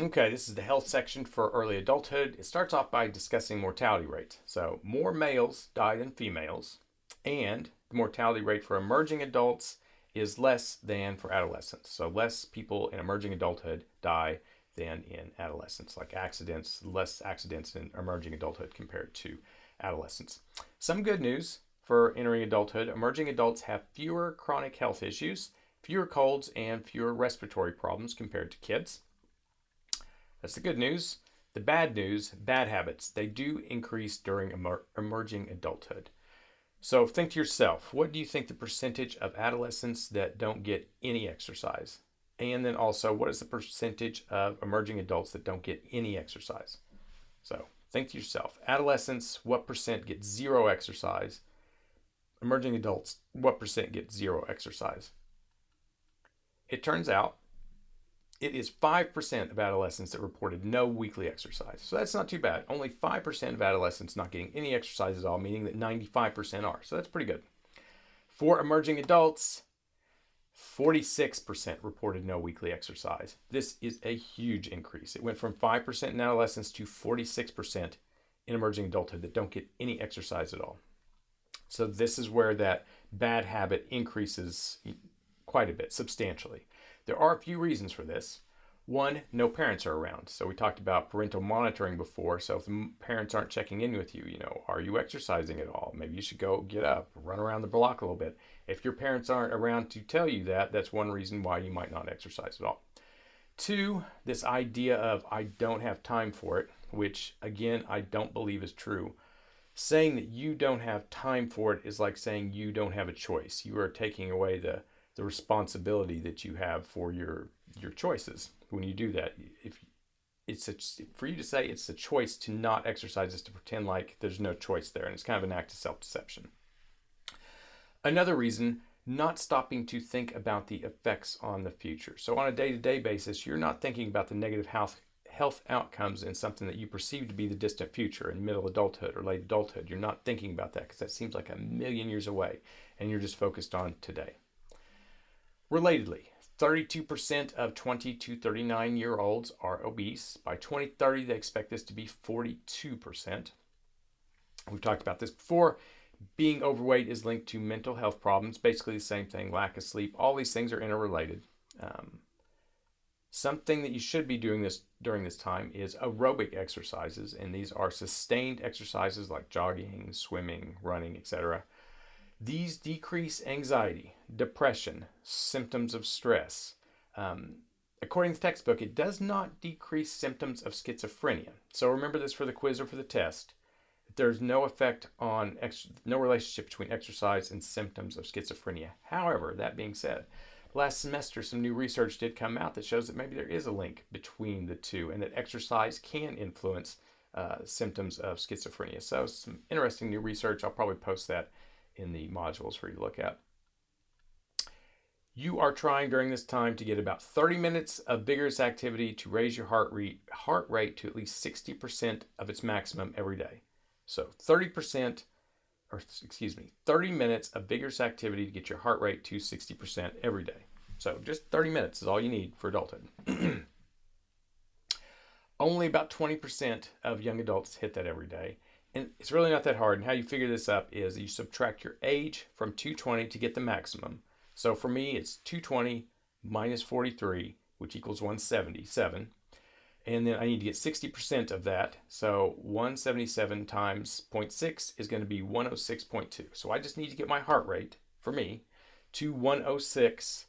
Okay, this is the health section for early adulthood. It starts off by discussing mortality rates. So, more males die than females, and the mortality rate for emerging adults is less than for adolescents. So, less people in emerging adulthood die than in adolescence, like accidents, less accidents in emerging adulthood compared to adolescents. Some good news for entering adulthood: emerging adults have fewer chronic health issues, fewer colds, and fewer respiratory problems compared to kids. That's the good news. The bad news, bad habits, they do increase during emerging adulthood. So think to yourself, what do you think the percentage of adolescents that don't get any exercise? And then also, what is the percentage of emerging adults that don't get any exercise? So think to yourself, adolescents, what percent get zero exercise? Emerging adults, what percent get zero exercise? It turns out it is 5% of adolescents that reported no weekly exercise. So that's not too bad. Only 5% of adolescents not getting any exercise at all, meaning that 95% are. So that's pretty good. For emerging adults, 46% reported no weekly exercise. This is a huge increase. It went from 5% in adolescents to 46% in emerging adulthood that don't get any exercise at all. So this is where that bad habit increases quite a bit, substantially. There are a few reasons for this. One, no parents are around. So we talked about parental monitoring before. So if the parents aren't checking in with you, are you exercising at all? Maybe you should go get up, run around the block a little bit. If your parents aren't around to tell you that, that's one reason why you might not exercise at all. Two, this idea of I don't have time for it, which again, I don't believe is true. Saying that you don't have time for it is like saying you don't have a choice. You are taking away the responsibility that you have for your choices when you do that. If it's for you to say it's a choice to not exercise is to pretend like there's no choice there, and it's kind of an act of self-deception. Another reason, not stopping to think about the effects on the future. So on a day-to-day basis, you're not thinking about the negative health outcomes in something that you perceive to be the distant future in middle adulthood or late adulthood. You're not thinking about that because that seems like a million years away, and you're just focused on today. Relatedly, 32% of 20 to 39-year-olds are obese. By 2030, they expect this to be 42%. We've talked about this before. Being overweight is linked to mental health problems, basically the same thing, lack of sleep. All these things are interrelated. Something that you should be doing during this time is aerobic exercises, and these are sustained exercises like jogging, swimming, running, etc. These decrease anxiety, depression, symptoms of stress. According to the textbook, it does not decrease symptoms of schizophrenia. So remember this for the quiz or for the test. There's no effect on, no relationship between exercise and symptoms of schizophrenia. However, that being said, last semester some new research did come out that shows that maybe there is a link between the two and that exercise can influence symptoms of schizophrenia. So some interesting new research. I'll probably post that in the modules for you to look at. You are trying during this time to get about 30 minutes of vigorous activity to raise your heart rate to at least 60% of its maximum every day. So 30%, or excuse me, 30 minutes of vigorous activity to get your heart rate to 60% every day. So just 30 minutes is all you need for adulthood. Only about 20% of young adults hit that every day. And it's really not that hard. And how you figure this up is you subtract your age from 220 to get the maximum. So for me, it's 220 minus 43, which equals 177. And then I need to get 60% of that. So 177 times 0.6 is going to be 106.2. So I just need to get my heart rate, for me, to 106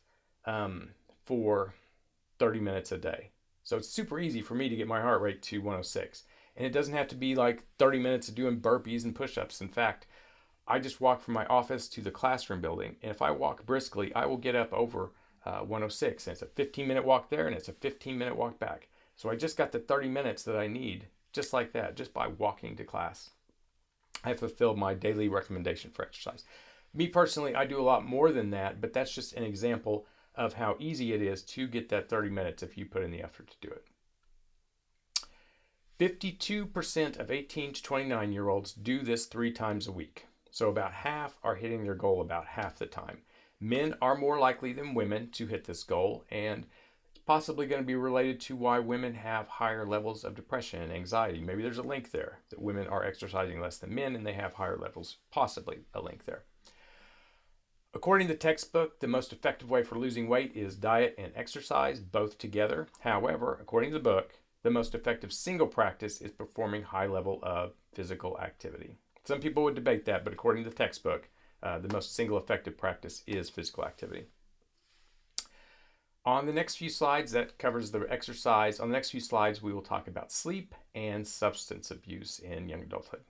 for 30 minutes a day. So it's super easy for me to get my heart rate to 106. And it doesn't have to be like 30 minutes of doing burpees and push-ups. In fact, I just walk from my office to the classroom building, and if I walk briskly, I will get up over 106. And it's a 15-minute walk there, and it's a 15-minute walk back. So I just got the 30 minutes that I need, just like that, just by walking to class. I have fulfilled my daily recommendation for exercise. Me personally, I do a lot more than that, but that's just an example of how easy it is to get that 30 minutes if you put in the effort to do it. 52% of 18 to 29-year-olds do this 3 times a week. So about half are hitting their goal about half the time. Men are more likely than women to hit this goal, and possibly going to be related to why women have higher levels of depression and anxiety. Maybe there's a link there that women are exercising less than men and they have higher levels, possibly a link there. According to the textbook, the most effective way for losing weight is diet and exercise, both together. However, according to the book, the most effective single practice is performing high level of physical activity. Some people would debate that, but according to the textbook, the most single effective practice is physical activity. On the next few slides, that covers the exercise. On the next few slides, we will talk about sleep and substance abuse in young adulthood.